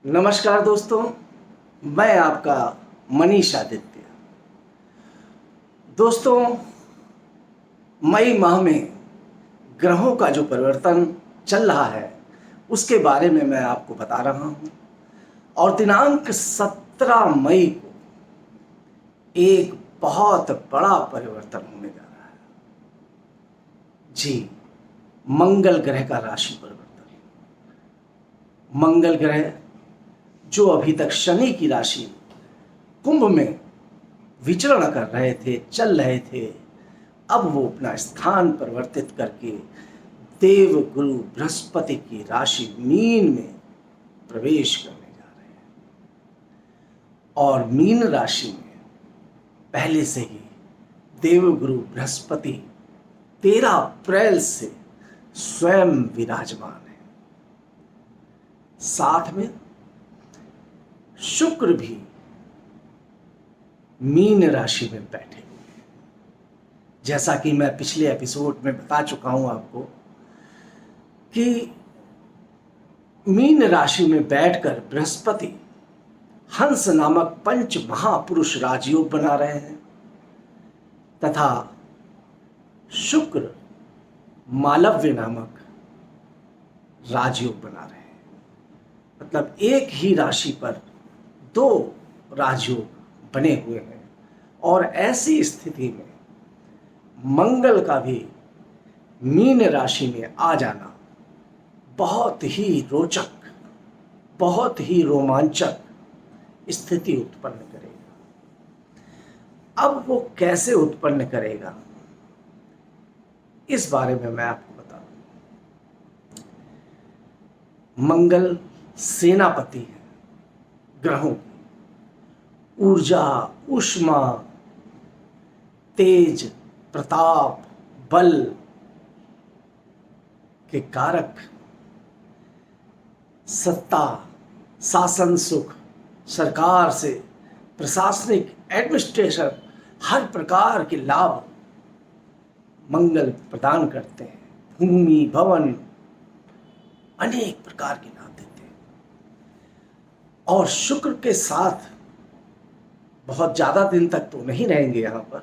नमस्कार दोस्तों, मैं आपका मनीष आदित्य। दोस्तों, मई माह में ग्रहों का जो परिवर्तन चल रहा है उसके बारे में मैं आपको बता रहा हूँ। और दिनांक 17 मई को एक बहुत बड़ा परिवर्तन होने जा रहा है। जी, मंगल ग्रह का राशि परिवर्तन। मंगल ग्रह जो अभी तक शनि की राशि कुंभ में विचरण कर रहे थे, चल रहे थे, अब वो अपना स्थान परिवर्तित करके देव गुरु बृहस्पति की राशि मीन में प्रवेश करने जा रहे हैं। और मीन राशि में पहले से ही देव गुरु बृहस्पति 13 अप्रैल से स्वयं विराजमान है। साथ में शुक्र भी मीन राशि में बैठे हुए हैं। जैसा कि मैं पिछले एपिसोड में बता चुका हूं आपको कि मीन राशि में बैठकर बृहस्पति हंस नामक पंच महापुरुष राजयोग बना रहे हैं तथा शुक्र मालव्य नामक राजयोग बना रहे हैं। मतलब एक ही राशि पर दो राजयोग बने हुए हैं। और ऐसी स्थिति में मंगल का भी मीन राशि में आ जाना बहुत ही रोचक, बहुत ही रोमांचक स्थिति उत्पन्न करेगा। अब वो कैसे उत्पन्न करेगा, इस बारे में मैं आपको बता दूं। मंगल सेनापति है ग्रहों की। ऊर्जा, ऊष्मा, तेज, प्रताप, बल के कारक, सत्ता, शासन सुख, सरकार से प्रशासनिक एडमिनिस्ट्रेशन, हर प्रकार के लाभ मंगल प्रदान करते हैं। भूमि, भवन, अनेक प्रकार के लाभ देते हैं। और शुक्र के साथ बहुत ज़्यादा दिन तक तो नहीं रहेंगे यहाँ पर।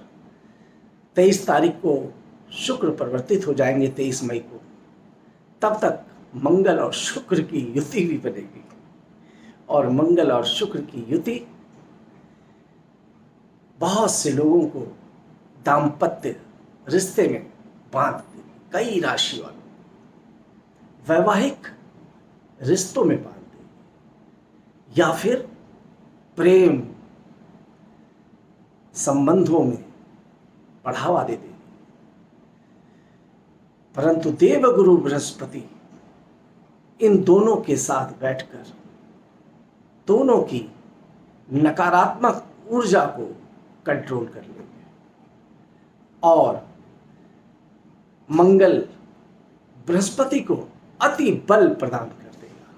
23 तारीख को शुक्र परिवर्तित हो जाएंगे, 23 मई को। तब तक मंगल और शुक्र की युति भी बनेगी। और मंगल और शुक्र की युति बहुत से लोगों को दाम्पत्य रिश्ते में बांध देगी। कई राशि वालों वैवाहिक रिश्तों में बांध देगी, या फिर प्रेम संबंधों में बढ़ावा दे देगी। परंतु देवगुरु बृहस्पति इन दोनों के साथ बैठकर दोनों की नकारात्मक ऊर्जा को कंट्रोल कर लेंगे। और मंगल बृहस्पति को अति बल प्रदान कर देगा।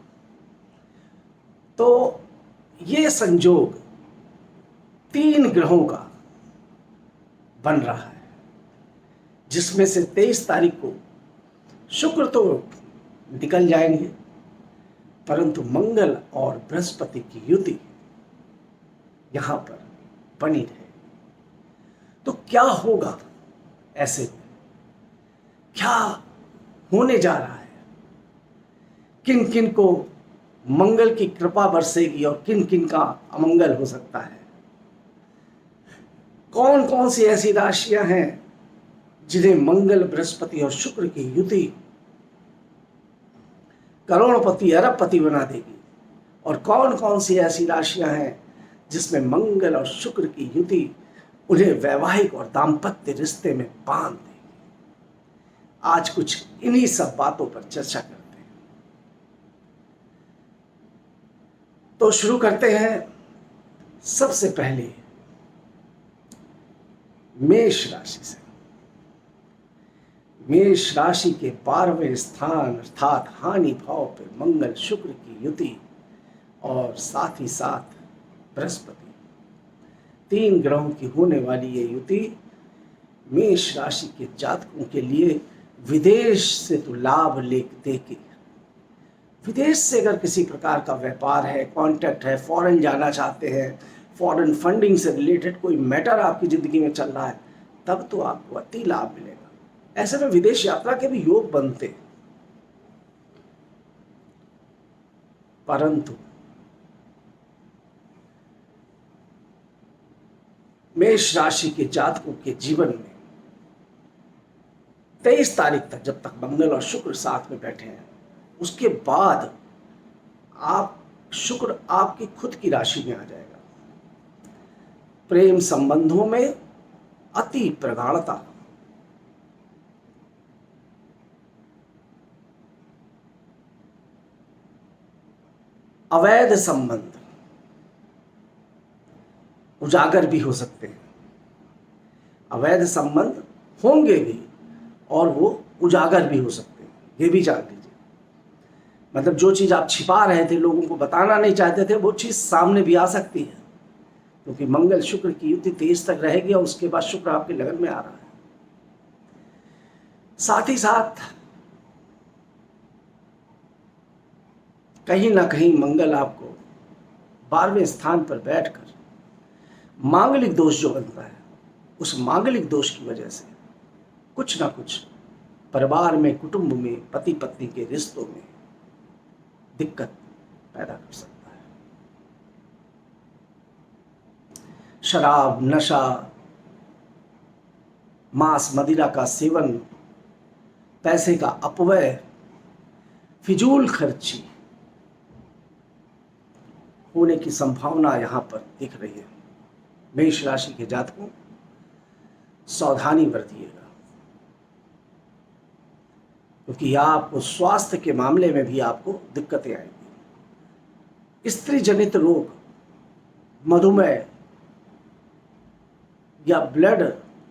तो ये संयोग 3 ग्रहों का बन रहा है, जिसमें से 23 तारीख को शुक्र तो निकल जाएंगे, परंतु मंगल और बृहस्पति की युति यहां पर बनी रहेगी। तो क्या होगा ऐसे में? क्या होने जा रहा है? किन किन को मंगल की कृपा बरसेगी और किन किन का अमंगल हो सकता है? कौन कौन सी ऐसी राशियां हैं जिन्हें मंगल, बृहस्पति और शुक्र की युति करोड़पति, अरबपति बना देगी? और कौन कौन सी ऐसी राशियां हैं जिसमें मंगल और शुक्र की युति उन्हें वैवाहिक और दाम्पत्य रिश्ते में बांध देगी? आज कुछ इन्हीं सब बातों पर चर्चा करते हैं। तो शुरू करते हैं सबसे पहले मेष राशि से। मेष राशि के 12वें स्थान अर्थात हानि भाव पर मंगल शुक्र की युति और साथ ही साथ बृहस्पति, 3 ग्रहों की होने वाली ये युति मेष राशि के जातकों के लिए विदेश से तो लाभ देके विदेश से अगर किसी प्रकार का व्यापार है, कॉन्टैक्ट है, फॉरेन जाना चाहते हैं, फॉरेन फंडिंग से रिलेटेड कोई मैटर आपकी ज़िंदगी में चल रहा है, तब तो आपको अति लाभ मिलेगा। ऐसे में विदेश यात्रा के भी योग बनते, परंतु मेष राशि के जातकों के जीवन में 23 तारीख तक, जब तक मंगल और शुक्र साथ में बैठे हैं, उसके बाद शुक्र आपकी खुद की राशि में आ जाएगा। प्रेम संबंधों में अति प्रगाढ़ता, अवैध संबंध उजागर भी हो सकते हैं, अवैध संबंध होंगे भी और वो उजागर भी हो सकते हैं, ये भी जान लीजिए। मतलब जो चीज़ आप छिपा रहे थे, लोगों को बताना नहीं चाहते थे, वो चीज़ सामने भी आ सकती है, क्योंकि मंगल शुक्र की युति 23 तक रहेगी और उसके बाद शुक्र आपके लगन में आ रहा है। साथ ही साथ कहीं ना कहीं मंगल आपको 12वें स्थान पर बैठकर मांगलिक दोष जो बनता है, उस मांगलिक दोष की वजह से कुछ ना कुछ परिवार में, कुटुंब में, पति पत्नी के रिश्तों में दिक्कत पैदा कर सकता है। शराब, नशा, मांस मदिरा का सेवन, पैसे का अपव्यय, फिजूल खर्ची होने की संभावना यहां पर दिख रही है। मेष राशि के जातकों, सावधानी बरतिएगा, क्योंकि आपको स्वास्थ्य के मामले में भी आपको दिक्कतें आएंगी। स्त्री जनित रोग, मधुमेह या ब्लड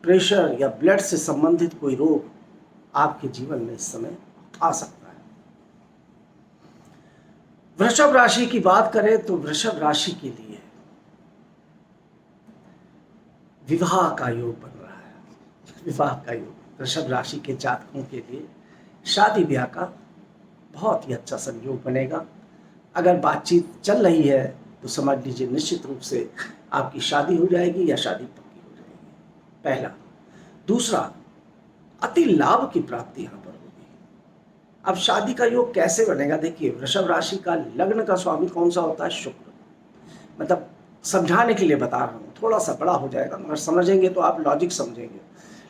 प्रेशर या ब्लड से संबंधित कोई रोग आपके जीवन में इस समय आ सकता है। वृषभ राशि की बात करें तो वृषभ राशि के लिए विवाह का योग बन रहा है। विवाह का योग वृषभ राशि के जातकों के लिए शादी ब्याह का बहुत ही अच्छा संयोग बनेगा। अगर बातचीत चल रही है तो समझ लीजिए निश्चित रूप से आपकी शादी हो जाएगी या शादी पक्की हो जाएगी, पहला। दूसरा, अति लाभ की प्राप्ति यहाँ पर होगी। अब शादी का योग कैसे बनेगा? देखिए, वृषभ राशि का लग्न का स्वामी कौन सा होता है? शुक्र। मतलब समझाने के लिए बता रहा हूँ, थोड़ा सा बड़ा हो जाएगा मगर समझेंगे तो आप लॉजिक समझेंगे।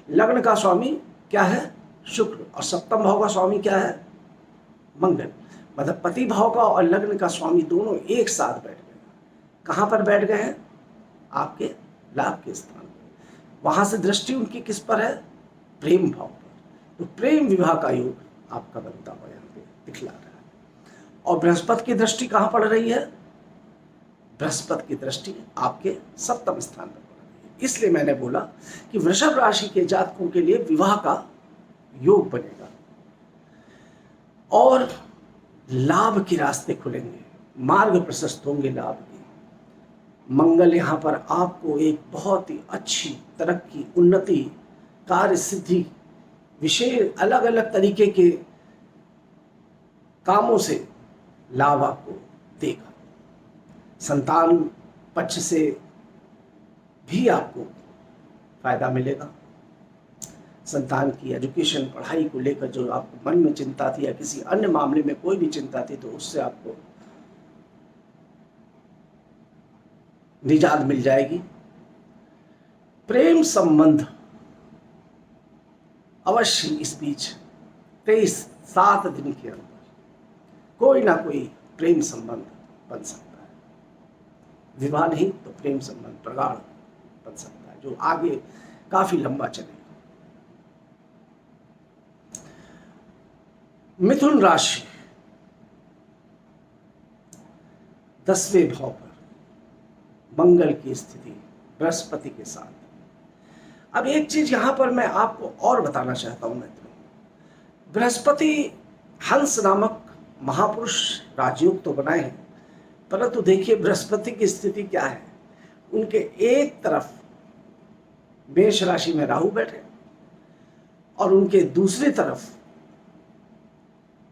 लग्न का स्वामी क्या है? शुक्र। और सप्तम भाव का स्वामी क्या है? मंगल। मतलब पति भाव का और लग्न का स्वामी दोनों एक साथ बैठ गए। कहाँ पर बैठ गए हैं? आपके लाभ के स्थान पर। वहां से दृष्टि उनकी किस पर है? प्रेम भाव पर। तो प्रेम विवाह का योग आपका बनता हुआ यहाँ पे दिखला रहा है। और बृहस्पति की दृष्टि कहाँ पड़ रही है? बृहस्पति की दृष्टि आपके सप्तम स्थान पर पड़ रही है। इसलिए मैंने बोला कि वृषभ राशि के जातकों के लिए विवाह का योग बनेगा और लाभ के रास्ते खुलेंगे, मार्ग प्रशस्त होंगे लाभ के। मंगल यहाँ पर आपको एक बहुत ही अच्छी तरक्की, उन्नति, कार्य सिद्धि, विशेष अलग अलग तरीके के कामों से लाभ आपको देगा। संतान पक्ष से भी आपको फायदा मिलेगा। संतान की एजुकेशन, पढ़ाई को लेकर जो आपको मन में चिंता थी या किसी अन्य मामले में कोई भी चिंता थी, तो उससे आपको निजात मिल जाएगी। प्रेम संबंध अवश्य इस बीच 7 दिन के अंदर कोई ना कोई प्रेम संबंध बन सकता है। विवाह नहीं तो प्रेम संबंध प्रगाढ़ बन सकता है, जो आगे काफी लंबा चलेगा। मिथुन राशि 10वें भाव पर मंगल की स्थिति बृहस्पति के साथ। अब एक चीज यहां पर मैं आपको और बताना चाहता हूं मित्रों, बृहस्पति हंस नामक महापुरुष राजयोग तो बनाए हैं, परंतु देखिए बृहस्पति की स्थिति क्या है। उनके एक तरफ मेष राशि में राहु बैठे और उनके दूसरी तरफ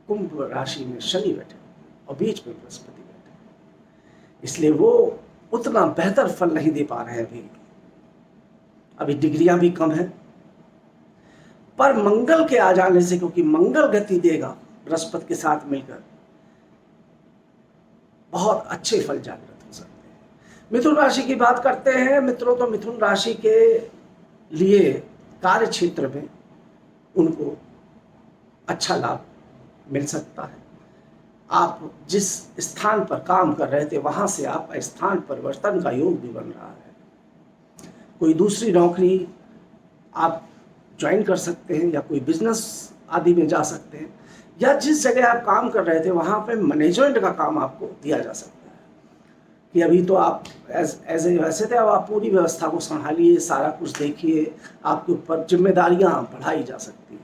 कुंभ राशि में शनि बैठे। और बीच में बृहस्पति बैठे, इसलिए वो उतना बेहतर फल नहीं दे पा रहे हैं। अभी डिग्रियां भी कम है, पर मंगल के आ जाने से, क्योंकि मंगल गति देगा बृहस्पति के साथ मिलकर, बहुत अच्छे फल जागृत हो सकते हैं। मिथुन राशि की बात करते हैं मित्रों, तो मिथुन राशि के लिए कार्य क्षेत्र में उनको अच्छा लाभ मिल सकता है। आप जिस स्थान पर काम कर रहे थे वहां से आपका स्थान परिवर्तन का योग भी बन रहा है। कोई दूसरी नौकरी आप ज्वाइन कर सकते हैं, या कोई बिजनेस आदि में जा सकते हैं, या जिस जगह आप काम कर रहे थे वहां पे मैनेजमेंट का काम आपको दिया जा सकता है कि अभी तो आप वैसे थे, अब आप पूरी व्यवस्था को संभालिए, सारा कुछ देखिए, आपके ऊपर जिम्मेदारियां बढ़ाई जा सकती हैं।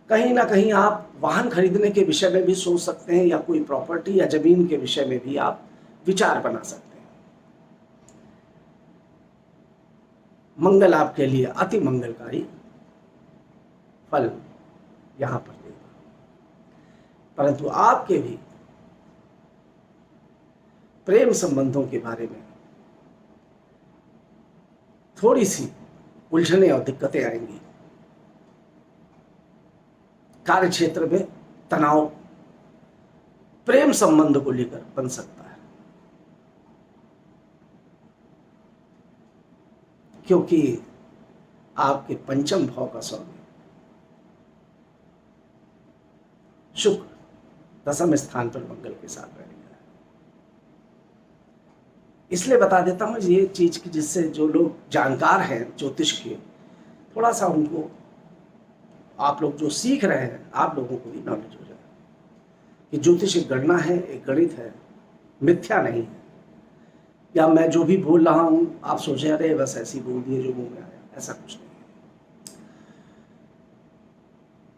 कहीं ना कहीं आप वाहन खरीदने के विषय में भी सोच सकते हैं, या कोई प्रॉपर्टी या जमीन के विषय में भी आप विचार बना सकते हैं। मंगल आपके लिए अति मंगलकारी फल यहां पर देगा, परंतु आपके भी प्रेम संबंधों के बारे में थोड़ी सी उलझने और दिक्कतें आएंगी। कार्य क्षेत्र में तनाव प्रेम संबंध को लेकर बन सकता है, क्योंकि आपके पंचम भाव का स्वामी शुक्र दशम स्थान पर मंगल के साथ रहेगा। इसलिए बता देता हूं ये चीज की, जिससे जो लोग जानकार हैं ज्योतिष के, थोड़ा सा उनको, आप लोग जो सीख रहे हैं, आप लोगों को भी नॉलेज हो जाए कि ज्योतिष एक गणना है, एक गणित है, मिथ्या नहीं है। या मैं जो भी बोल रहा हूं आप सोचे अरे बस ऐसी बोल दिए जो मुंह में आया, ऐसा कुछ नहीं है।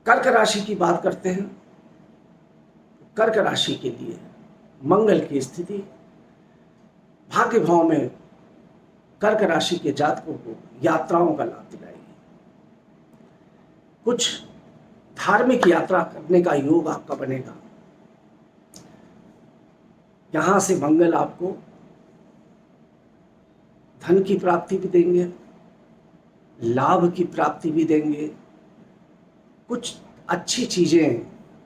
कर्क राशि की बात करते हैं। कर्क राशि के लिए मंगल की स्थिति भाग्य भाव में कर्क राशि के जातकों को यात्राओं का लाभ दिलाएगी। कुछ धार्मिक यात्रा करने का योग आपका बनेगा। यहां से मंगल आपको धन की प्राप्ति भी देंगे, लाभ की प्राप्ति भी देंगे। कुछ अच्छी चीजें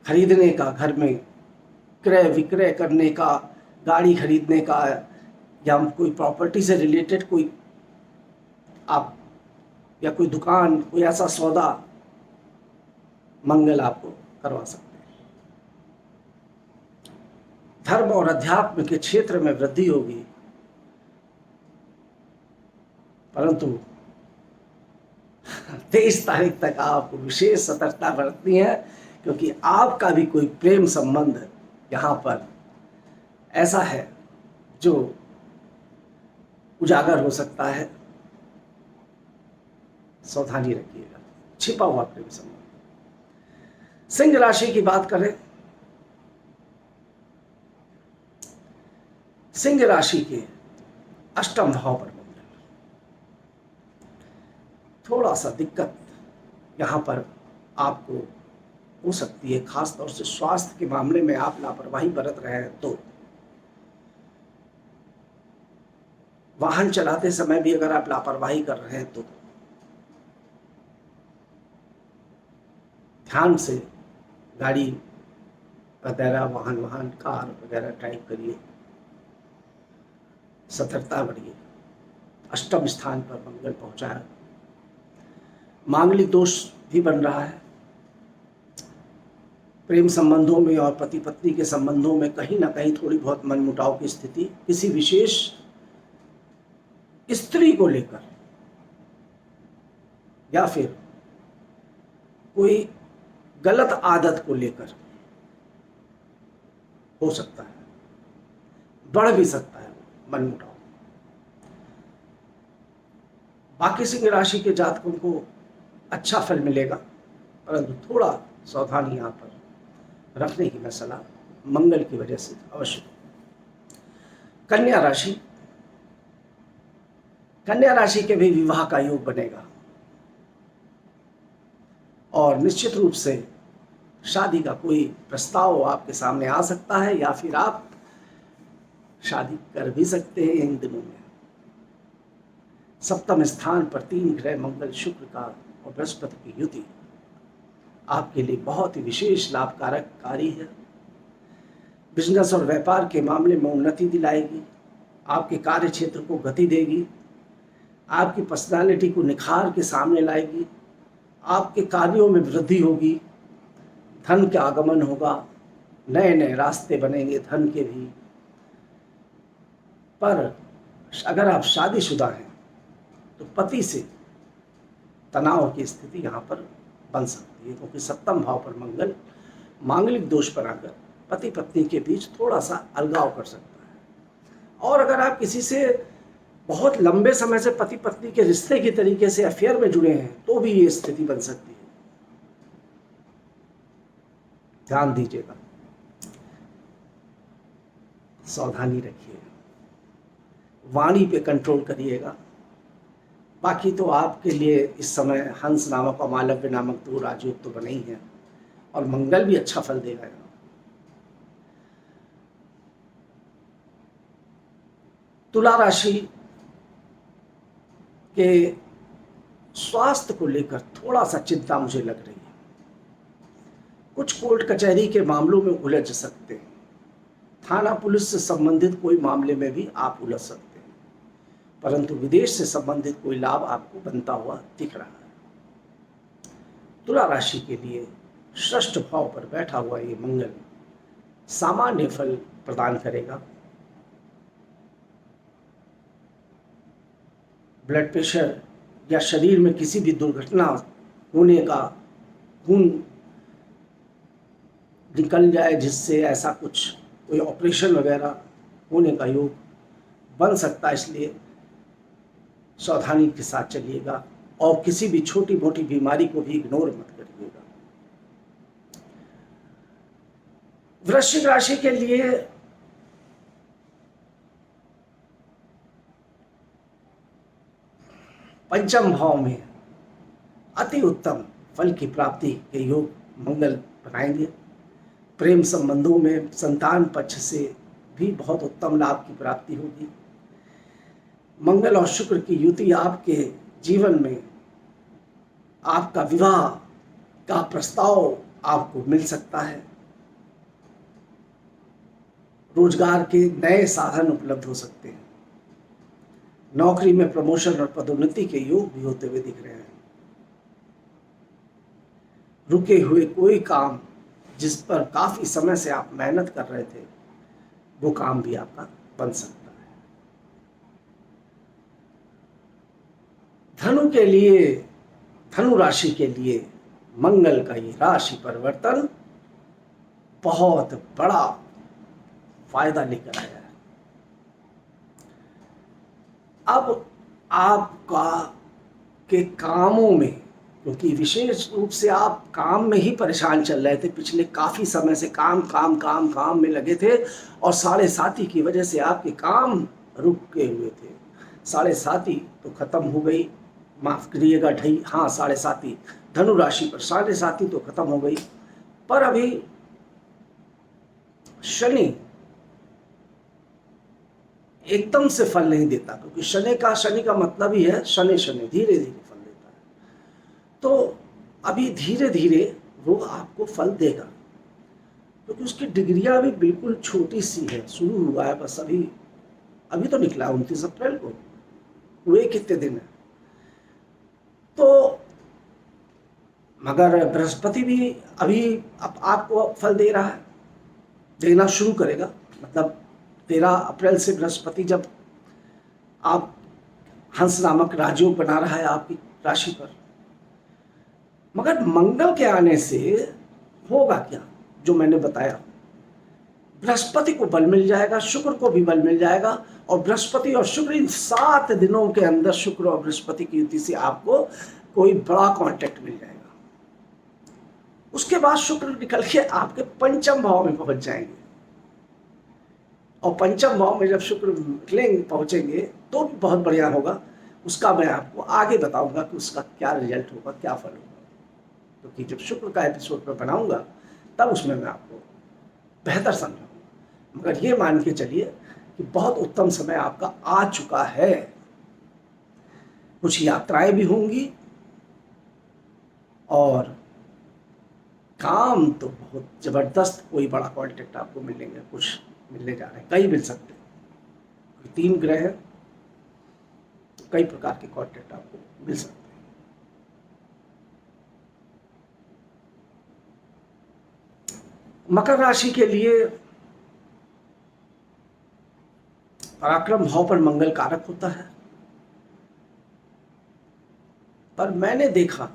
खरीदने का, घर में क्रय विक्रय करने का, गाड़ी खरीदने का, या कोई प्रॉपर्टी से रिलेटेड कोई आप, या कोई दुकान, कोई ऐसा सौदा मंगल आपको करवा सकते हैं। धर्म और अध्यात्म के क्षेत्र में वृद्धि होगी, परंतु 23 तारीख तक आपको विशेष सतर्कता बरतनी है, क्योंकि आपका भी कोई प्रेम संबंध यहां पर ऐसा है जो उजागर हो सकता है। सावधानी रखिएगा, छिपा हुआ प्रेम संबंध। सिंह राशि की बात करें, सिंह राशि के अष्टम भाव पर मंगल, थोड़ा सा दिक्कत यहां पर आपको हो सकती है, खास तौर से स्वास्थ्य के मामले में आप लापरवाही बरत रहे हैं तो। वाहन चलाते समय भी अगर आप लापरवाही कर रहे हैं तो ध्यान से गाड़ी वगैरह, वाहन कार वगैरह ड्राइव करिए, सतर्कता बढ़िए। अष्टम स्थान पर मंगल पहुंचा है, मांगलिक दोष भी बन रहा है। प्रेम संबंधों में और पति पत्नी के संबंधों में कहीं ना कहीं थोड़ी बहुत मनमुटाव की स्थिति, किसी विशेष स्त्री को लेकर, या फिर कोई गलत आदत को लेकर हो सकता है, बढ़ भी सकता है मनमुटाव। बाकी सिंह राशि के जातकों को अच्छा फल मिलेगा, परंतु थोड़ा सावधानी यहां पर रखने की मैं सलाह मंगल की वजह से अवश्य। कन्या राशि, कन्या राशि के भी विवाह का योग बनेगा, और निश्चित रूप से शादी का कोई प्रस्ताव आपके सामने आ सकता है, या फिर आप शादी कर भी सकते हैं इन दिनों में। सप्तम स्थान पर 3 ग्रह मंगल, शुक्र का और बृहस्पति की युति आपके लिए बहुत ही विशेष लाभकारक कार्य है। बिजनेस और व्यापार के मामले में उन्नति दिलाएगी, आपके कार्य क्षेत्र को गति देगी, आपकी पर्सनालिटी को निखार के सामने लाएगी, आपके कार्यों में वृद्धि होगी, धन का आगमन होगा, नए नए रास्ते बनेंगे धन के भी। पर अगर आप शादीशुदा हैं तो पति से तनाव की स्थिति यहाँ पर बन सकती है, क्योंकि सप्तम भाव पर मंगल मांगलिक दोष पर आकर पति पत्नी के बीच थोड़ा सा अलगाव कर सकता है। और अगर आप किसी से बहुत लंबे समय से पति पत्नी के रिश्ते के तरीके से अफेयर में जुड़े हैं तो भी ये स्थिति बन सकती है। ध्यान दीजिएगा, सावधानी रखिए, वाणी पे कंट्रोल करिएगा। बाकी तो आपके लिए इस समय हंस नामक और मालव्य नामक 2 राजयोग तो बने ही हैं, और मंगल भी अच्छा फल देगा। तुला राशि के स्वास्थ्य को लेकर थोड़ा सा चिंता मुझे लग रही है। कुछ कोर्ट कचहरी के मामलों में उलझ सकते हैं, थाना पुलिस से संबंधित कोई मामले में भी आप उलझ सकते हैं, परंतु विदेश से संबंधित कोई लाभ आपको बनता हुआ दिख रहा है। तुला राशि के लिए षष्ठ भाव पर बैठा हुआ ये मंगल सामान्य फल प्रदान करेगा। ब्लड प्रेशर या शरीर में किसी भी दुर्घटना होने का, खून निकल जाए जिससे ऐसा कुछ कोई ऑपरेशन वगैरह होने का योग बन सकता है, इसलिए सावधानी के साथ चलिएगा और किसी भी छोटी मोटी बीमारी को भी इग्नोर मत करिएगा। वृश्चिक राशि के लिए पंचम भाव में अति उत्तम फल की प्राप्ति के योग मंगल बनाएंगे। प्रेम संबंधों में संतान पक्ष से भी बहुत उत्तम लाभ की प्राप्ति होगी। मंगल और शुक्र की युति आपके जीवन में आपका विवाह का प्रस्ताव आपको मिल सकता है। रोजगार के नए साधन उपलब्ध हो सकते हैं। नौकरी में प्रमोशन और पदोन्नति के योग भी होते हुए दिख रहे हैं। रुके हुए कोई काम जिस पर काफी समय से आप मेहनत कर रहे थे, वो काम भी आपका बन सकता है। धनु के लिए, धनु राशि के लिए मंगल का ये राशि परिवर्तन बहुत बड़ा फायदा लेकर आया है। अब आपका के कामों में, क्योंकि विशेष रूप से आप काम में ही परेशान चल रहे थे, पिछले काफ़ी समय से काम काम काम काम में लगे थे, और 7.5 की वजह से आपके काम रुके हुए थे। 7.5 तो खत्म हो गई, माफ करिएगा ढई, हाँ 7.5 धनु राशि पर 7.5 तो खत्म हो गई। पर अभी शनि एकदम से फल नहीं देता, क्योंकि शनि का मतलब ही है शनि धीरे धीरे फल देता है। तो अभी धीरे धीरे वो आपको फल देगा, क्योंकि उसकी डिग्रियां भी बिल्कुल छोटी सी है, शुरू हुआ है बस, अभी तो निकला 29 अप्रैल को, हुए कितने दिन है। तो मगर बृहस्पति भी अभी अब आपको फल दे रहा है, देना शुरू करेगा। मतलब 13 अप्रैल से बृहस्पति जब आप हंस नामक राजयोग बना रहा है आपकी राशि पर, मगर मंगल के आने से होगा क्या, जो मैंने बताया, बृहस्पति को बल मिल जाएगा, शुक्र को भी बल मिल जाएगा, और बृहस्पति और शुक्र इन 7 दिनों के अंदर शुक्र और बृहस्पति की युति से आपको कोई बड़ा कॉन्टेक्ट मिल जाएगा। उसके बाद शुक्र निकल के आपके पंचम भाव में पहुंच जाएंगे, और पंचम भाव में जब शुक्र निकलेंगे पहुंचेंगे तो भी बहुत बढ़िया होगा। उसका मैं आपको आगे बताऊंगा कि उसका क्या रिजल्ट होगा, क्या फल होगा, क्योंकि जब शुक्र का एपिसोड मैं बनाऊंगा तब उसमें मैं आपको बेहतर समझाऊंगा। मगर ये मान के चलिए कि बहुत उत्तम समय आपका आ चुका है। कुछ यात्राएं भी होंगी और काम तो बहुत जबरदस्त, कोई बड़ा कॉन्ट्रैक्ट आपको मिलेंगे, कुछ मिलने जा रहे हैं, कई मिल सकते हैं। 3 ग्रह हैं, कई प्रकार के कॉन्ट्रैक्ट आपको मिल सकते हैं। मकर राशि के लिए पराक्रम भाव पर मंगल कारक होता है, पर मैंने देखा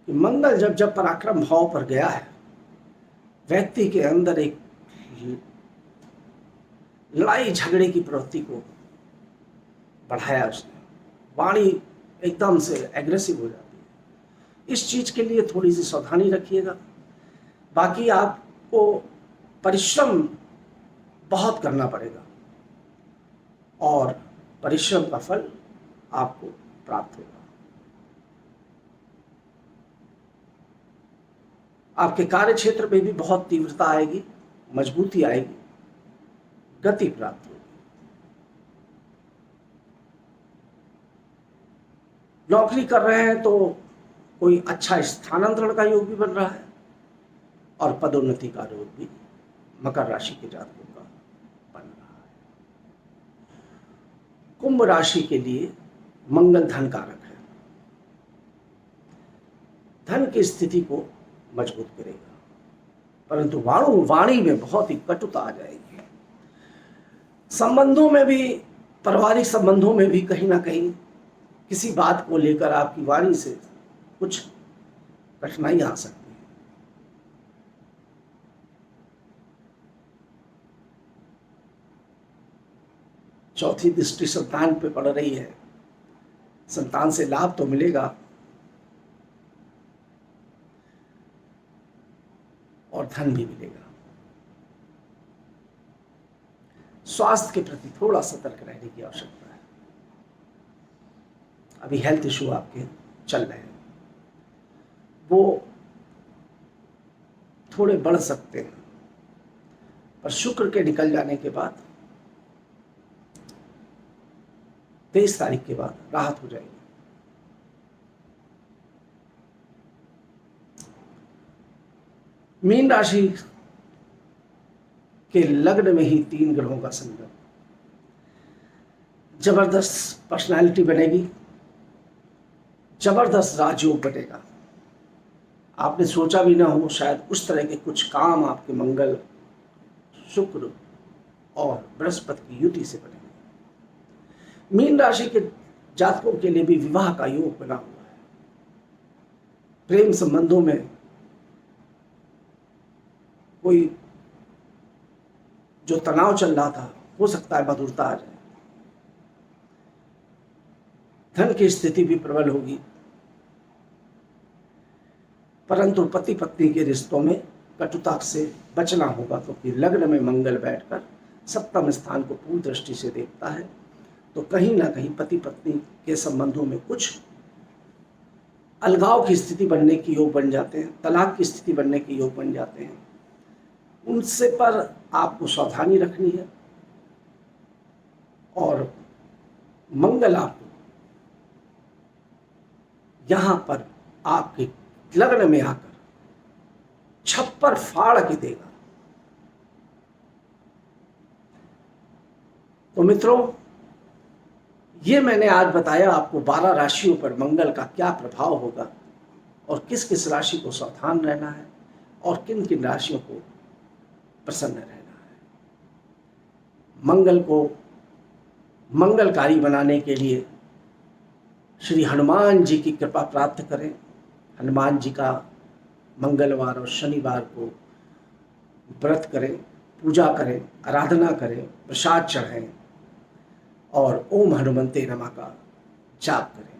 कि मंगल जब जब पराक्रम भाव पर गया है, व्यक्ति के अंदर एक लड़ाई झगड़े की प्रवृत्ति को बढ़ाया उसने। वाणी एकदम से एग्रेसिव हो जाती है। इस चीज के लिए थोड़ी सी सावधानी रखिएगा। बाकी आपको परिश्रम बहुत करना पड़ेगा और परिश्रम का फल आपको प्राप्त होगा। आपके कार्य क्षेत्र में भी बहुत तीव्रता आएगी, मजबूती आएगी, गति प्राप्त होगी। नौकरी कर रहे हैं तो कोई अच्छा स्थानांतरण का योग भी बन रहा है और पदोन्नति का योग भी मकर राशि के जातकों का बन रहा है। कुंभ राशि के लिए मंगल धन कारक है, धन की स्थिति को मजबूत करेगा, परंतु वाणी में बहुत ही कटुता आ जाएगी। संबंधों में भी, पारिवारिक संबंधों में भी कहीं ना कहीं किसी बात को लेकर आपकी वाणी से कुछ कठिनाई आ सकती है। चौथी दृष्टि संतान पे पड़ रही है, संतान से लाभ तो मिलेगा और धन भी मिलेगा। स्वास्थ्य के प्रति थोड़ा सतर्क रहने की आवश्यकता है। अभी हेल्थ इशू आपके चल रहे हैं, वो थोड़े बढ़ सकते हैं, पर शुक्र के निकल जाने के बाद 23 तारीख के बाद राहत हो जाएगी। मीन राशि के लग्न में ही 3 ग्रहों का संगम, जबरदस्त पर्सनालिटी बनेगी, जबरदस्त राजयोग बनेगा। आपने सोचा भी ना हो शायद उस तरह के कुछ काम आपके मंगल, शुक्र और बृहस्पति की युति से बनेंगे। मीन राशि के जातकों के लिए भी विवाह का योग बना हुआ है। प्रेम संबंधों में कोई जो तनाव चल रहा था, हो सकता है मधुरता आ जाए। धन की स्थिति भी प्रबल होगी, परंतु पति पत्नी के रिश्तों में कटुता से बचना होगा, क्योंकि लग्न में मंगल बैठकर सप्तम स्थान को पूर्ण दृष्टि से देखता है। तो कहीं ना कहीं पति पत्नी के संबंधों में कुछ अलगाव की स्थिति बनने की योग बन जाते हैं, तलाक की स्थिति बनने के योग बन जाते हैं। उनसे पर आपको सावधानी रखनी है और मंगल आपको यहां पर आपके लग्न में आकर छप्पर फाड़ के देगा। तो मित्रों, ये मैंने आज बताया आपको 12 राशियों पर मंगल का क्या प्रभाव होगा और किस किस राशि को सावधान रहना है और किन किन राशियों को प्रसन्न रहना है। मंगल को मंगलकारी बनाने के लिए श्री हनुमान जी की कृपा प्राप्त करें। हनुमान जी का मंगलवार और शनिवार को व्रत करें, पूजा करें, आराधना करें, प्रसाद चढ़ाएं और ओम हनुमते नमः का जाप करें।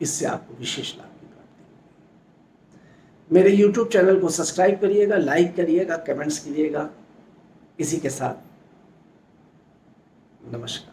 इससे आपको विशेष लाभ की प्राप्ति होगी। मेरे YouTube चैनल को सब्सक्राइब करिएगा, लाइक करिएगा, कमेंट्स कीजिएगा। इसी के साथ नमस्कार।